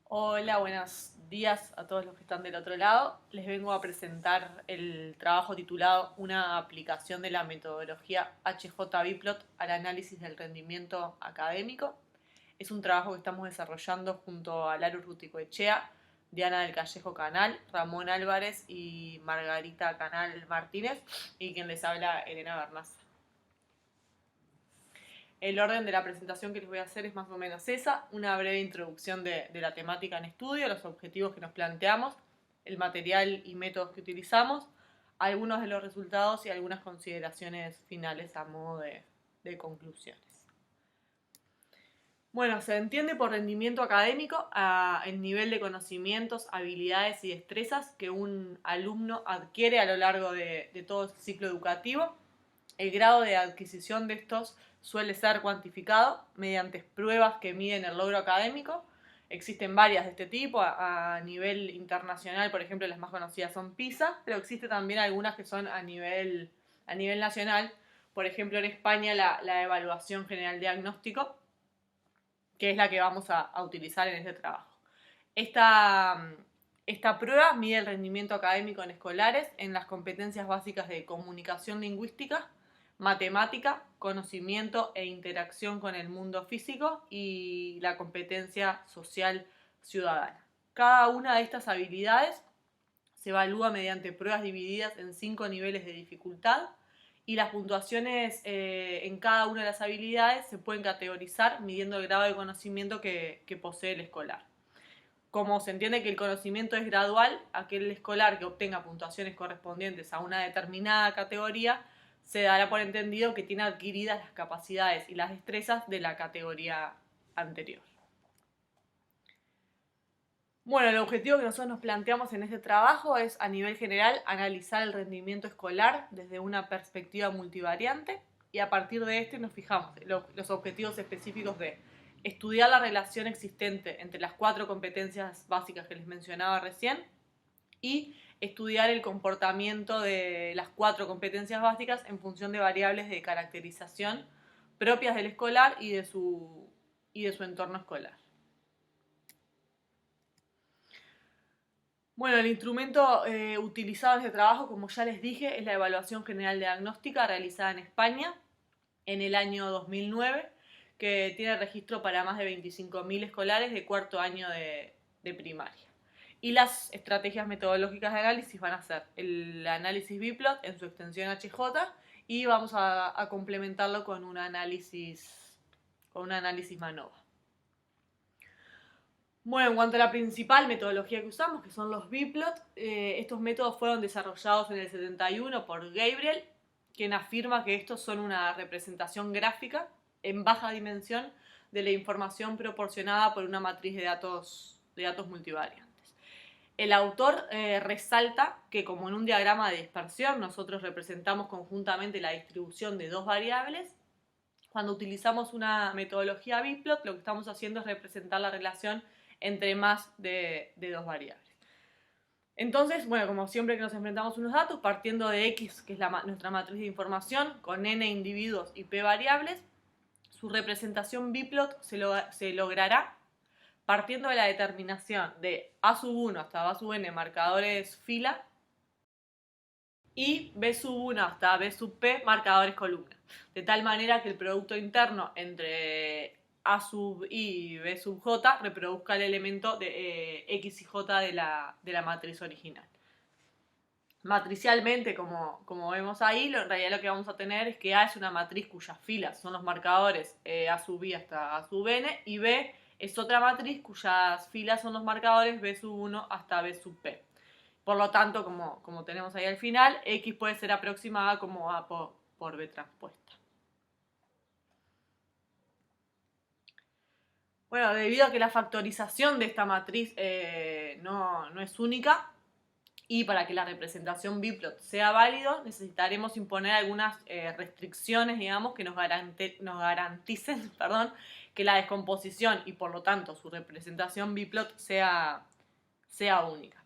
Hola, buenos días a todos los que están del otro lado. Les vengo a presentar el trabajo titulado Una aplicación de la metodología HJ-Biplot al análisis del rendimiento académico. Es un trabajo que estamos desarrollando junto a Laru Ruticoechea, Diana del Callejo Canal, Ramón Álvarez y Margarita Canal Martínez, y quien les habla, Elena Bernaza. El orden de la presentación que les voy a hacer es más o menos esa, una breve introducción de la temática en estudio, los objetivos que nos planteamos, el material y métodos que utilizamos, algunos de los resultados y algunas consideraciones finales a modo de conclusiones. Bueno, se entiende por rendimiento académico el nivel de conocimientos, habilidades y destrezas que un alumno adquiere a lo largo de todo el ciclo educativo. El grado de adquisición de estos suele ser cuantificado mediante pruebas que miden el logro académico. Existen varias de este tipo, a nivel internacional, por ejemplo, las más conocidas son PISA, pero existen también algunas que son a nivel nacional. Por ejemplo, en España la Evaluación General Diagnóstico, que es la que vamos a utilizar en este trabajo. Esta prueba mide el rendimiento académico en escolares en las competencias básicas de comunicación lingüística, matemática, conocimiento e interacción con el mundo físico y la competencia social ciudadana. Cada una de estas habilidades se evalúa mediante pruebas divididas en 5 niveles de dificultad y las puntuaciones en cada una de las habilidades se pueden categorizar midiendo el grado de conocimiento que posee el escolar. Como se entiende que el conocimiento es gradual, aquel escolar que obtenga puntuaciones correspondientes a una determinada categoría se dará por entendido que tiene adquiridas las capacidades y las destrezas de la categoría anterior. Bueno, el objetivo que nosotros nos planteamos en este trabajo es, a nivel general, analizar el rendimiento escolar desde una perspectiva multivariante y a partir de este nos fijamos los objetivos específicos de estudiar la relación existente entre las 4 competencias básicas que les mencionaba recién y estudiar el comportamiento de las 4 competencias básicas en función de variables de caracterización propias del escolar y de su entorno escolar. Bueno, el instrumento utilizado en este trabajo, como ya les dije, es la Evaluación General Diagnóstica realizada en España en el año 2009, que tiene registro para más de 25.000 escolares de cuarto año de primaria. Y las estrategias metodológicas de análisis van a ser el análisis Biplot en su extensión HJ y vamos a complementarlo con un análisis MANOVA. Bueno, en cuanto a la principal metodología que usamos, que son los Biplot, estos métodos fueron desarrollados en el 71 por Gabriel, quien afirma que estos son una representación gráfica en baja dimensión de la información proporcionada por una matriz de datos multivariantes. El autor resalta que, como en un diagrama de dispersión nosotros representamos conjuntamente la distribución de 2 variables, cuando utilizamos una metodología Biplot lo que estamos haciendo es representar la relación entre más de 2 variables. Entonces, bueno, como siempre que nos enfrentamos a unos datos, partiendo de X, que es nuestra matriz de información, con N individuos y P variables, su representación Biplot se logrará partiendo de la determinación de A sub 1 hasta A sub n marcadores fila y B sub 1 hasta B sub P marcadores columna. De tal manera que el producto interno entre A sub I y B sub J reproduzca el elemento de X y J de la matriz original. Matricialmente, como vemos ahí, en realidad lo que vamos a tener es que A es una matriz cuyas filas son los marcadores A sub I hasta A sub N y B es otra matriz cuyas filas son los marcadores B sub 1 hasta B sub P. Por lo tanto, como tenemos ahí al final, X puede ser aproximada como A por B transpuesta. Bueno, debido a que la factorización de esta matriz no es única, y para que la representación Biplot sea válido, necesitaremos imponer algunas restricciones, digamos, que nos garanticen que la descomposición y por lo tanto su representación Biplot sea única.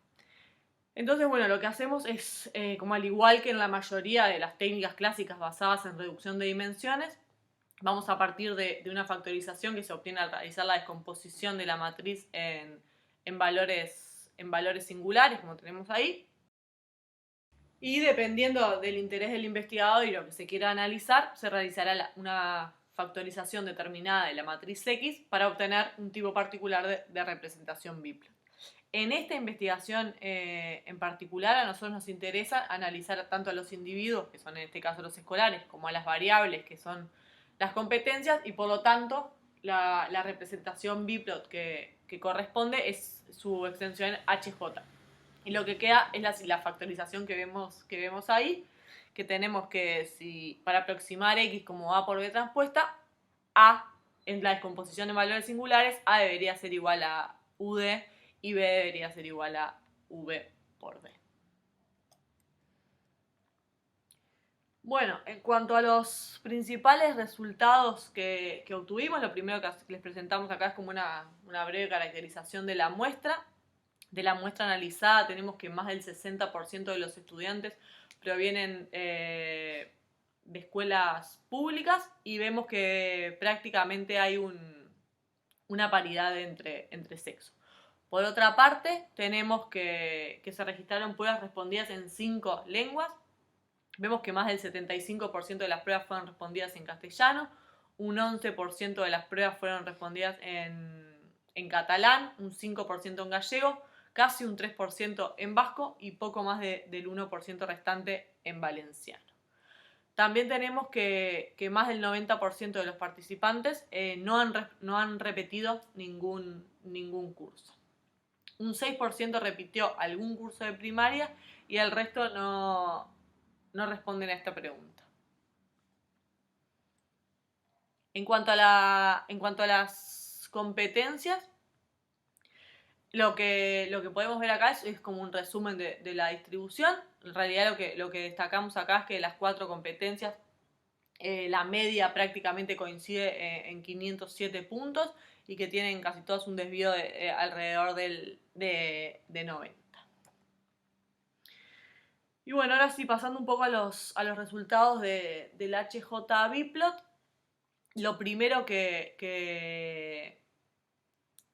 Entonces, bueno, lo que hacemos es, como al igual que en la mayoría de las técnicas clásicas basadas en reducción de dimensiones, vamos a partir de una factorización que se obtiene al realizar la descomposición de la matriz en en valores singulares, como tenemos ahí. Y dependiendo del interés del investigador y lo que se quiera analizar, se realizará una factorización determinada de la matriz X para obtener un tipo particular de representación biplot. En esta investigación en particular, a nosotros nos interesa analizar tanto a los individuos, que son en este caso los escolares, como a las variables, que son las competencias, y por lo tanto la representación biplot que corresponde es su extensión HJ. Y lo que queda es la factorización que vemos ahí, que tenemos que, si para aproximar X como A por B transpuesta, A en la descomposición de valores singulares, A debería ser igual a UD y B debería ser igual a V por B. Bueno, en cuanto a los principales resultados que obtuvimos, lo primero que les presentamos acá es como una breve caracterización de la muestra. De la muestra analizada tenemos que más del 60% de los estudiantes provienen de escuelas públicas y vemos que prácticamente hay una paridad entre sexos. Por otra parte, tenemos que se registraron pruebas respondidas en 5 lenguas. Vemos que más del 75% de las pruebas fueron respondidas en castellano, un 11% de las pruebas fueron respondidas en catalán, un 5% en gallego, casi un 3% en vasco y poco más del 1% restante en valenciano. También tenemos que más del 90% de los participantes no han repetido ningún curso. Un 6% repitió algún curso de primaria y el resto no responden a esta pregunta. En cuanto a las competencias, lo que podemos ver acá es como un resumen de la distribución. En realidad lo que destacamos acá es que las 4 competencias, la media prácticamente coincide en 507 puntos y que tienen casi todos un desvío de alrededor de 90. Y bueno, ahora sí, pasando un poco a los resultados del HJ Biplot, lo primero que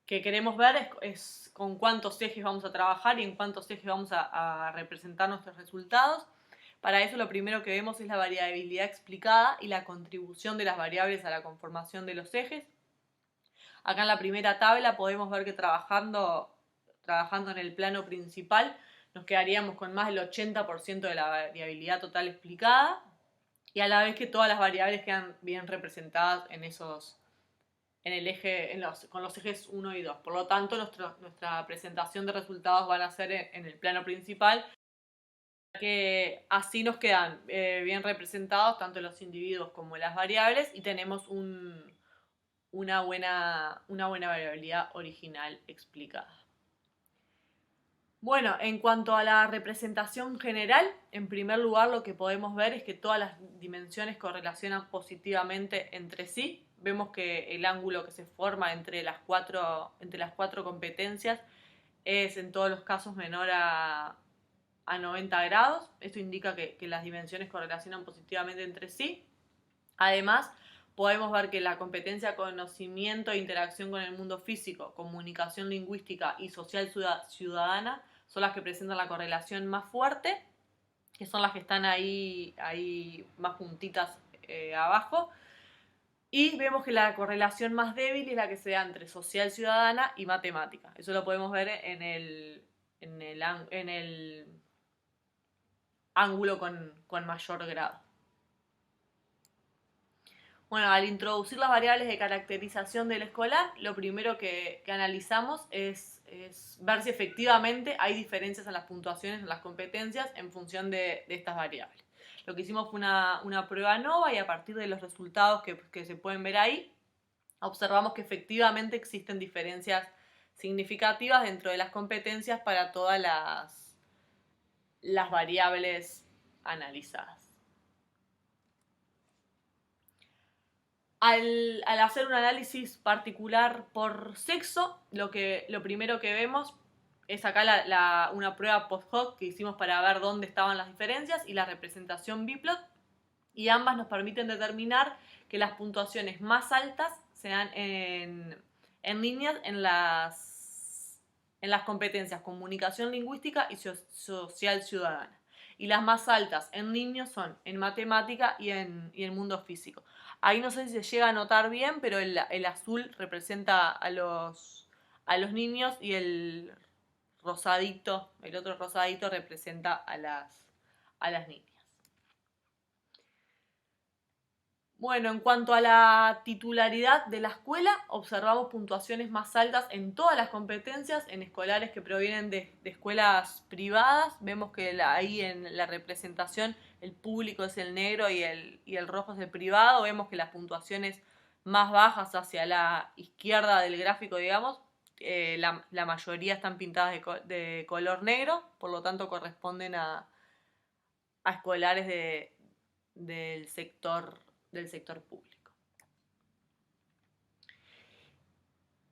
queremos ver es con cuántos ejes vamos a trabajar y en cuántos ejes vamos a representar nuestros resultados. Para eso lo primero que vemos es la variabilidad explicada y la contribución de las variables a la conformación de los ejes. Acá en la primera tabla podemos ver que trabajando en el plano principal nos quedaríamos con más del 80% de la variabilidad total explicada y a la vez que todas las variables quedan bien representadas con los ejes 1 y 2. Por lo tanto, nuestra presentación de resultados van a ser en el plano principal, que así nos quedan bien representados tanto los individuos como las variables y tenemos una buena variabilidad original explicada. Bueno, en cuanto a la representación general, en primer lugar lo que podemos ver es que todas las dimensiones correlacionan positivamente entre sí. Vemos que el ángulo que se forma entre las cuatro competencias es en todos los casos menor a 90 grados. Esto indica que las dimensiones correlacionan positivamente entre sí. Además, podemos ver que la competencia conocimiento e interacción con el mundo físico, comunicación lingüística y social ciudadana son las que presentan la correlación más fuerte, que son las que están ahí más juntitas abajo. Y vemos que la correlación más débil es la que se da entre social ciudadana y matemática. Eso lo podemos ver en el ángulo con mayor grado. Bueno, al introducir las variables de caracterización del escolar, lo primero que analizamos es ver si efectivamente hay diferencias en las puntuaciones, en las competencias, en función de estas variables. Lo que hicimos fue una prueba nova y a partir de los resultados que se pueden ver ahí, observamos que efectivamente existen diferencias significativas dentro de las competencias para todas las variables analizadas. Al hacer un análisis particular por sexo, lo primero que vemos es acá una prueba post-hoc que hicimos para ver dónde estaban las diferencias y la representación biplot, y ambas nos permiten determinar que las puntuaciones más altas se dan en líneas en en las competencias comunicación lingüística y social ciudadana. Y las más altas en niños son en matemática y en mundo físico. Ahí no sé si se llega a notar bien, pero el azul representa a los niños y el otro rosadito representa a las niñas. Bueno, en cuanto a la titularidad de la escuela, observamos puntuaciones más altas en todas las competencias, en escolares que provienen de escuelas privadas. Vemos que ahí en la representación el público es el negro y el rojo es el privado. Vemos que las puntuaciones más bajas hacia la izquierda del gráfico, digamos, la mayoría están pintadas de color negro, por lo tanto corresponden a escolares del sector público.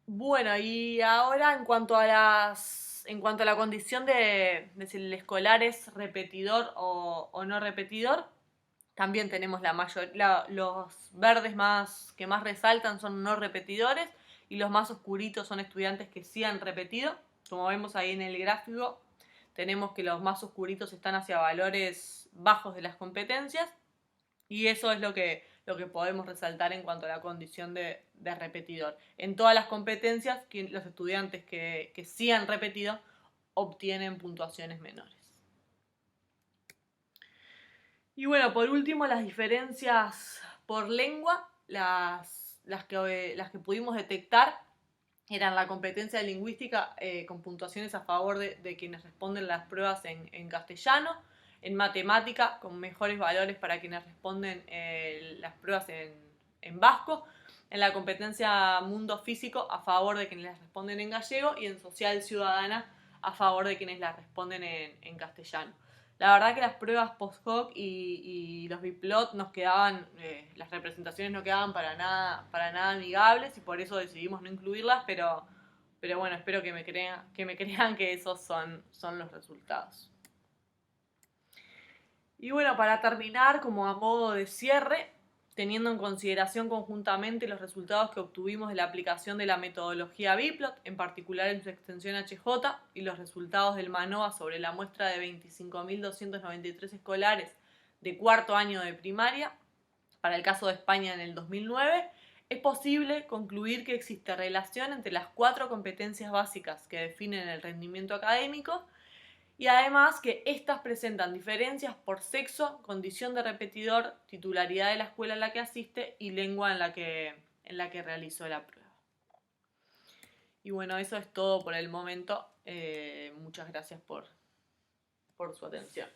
Bueno, y ahora en cuanto a la condición de si el escolar es repetidor o no repetidor, también tenemos los verdes que más resaltan son no repetidores y los más oscuritos son estudiantes que sí han repetido. Como vemos ahí en el gráfico, tenemos que los más oscuritos están hacia valores bajos de las competencias y eso es lo que podemos resaltar en cuanto a la condición de repetidor. En todas las competencias, los estudiantes que sí han repetido obtienen puntuaciones menores. Y bueno, por último, las diferencias por lengua, las que pudimos detectar eran la competencia lingüística con puntuaciones a favor de quienes responden las pruebas en castellano, en matemática con mejores valores para quienes responden las pruebas en vasco, en la competencia mundo físico a favor de quienes las responden en gallego y en social ciudadana a favor de quienes las responden en castellano. La verdad que las pruebas post-hoc y los biplot nos quedaban, las representaciones no quedaban para nada amigables y por eso decidimos no incluirlas, pero bueno, espero que me crean que esos son los resultados. Y bueno, para terminar, como a modo de cierre, teniendo en consideración conjuntamente los resultados que obtuvimos de la aplicación de la metodología Biplot, en particular en su extensión HJ, y los resultados del MANOA sobre la muestra de 25.293 escolares de cuarto año de primaria, para el caso de España en el 2009, es posible concluir que existe relación entre las 4 competencias básicas que definen el rendimiento académico y además que éstas presentan diferencias por sexo, condición de repetidor, titularidad de la escuela en la que asiste y lengua en la que realizó la prueba. Y bueno, eso es todo por el momento. Muchas gracias por su atención.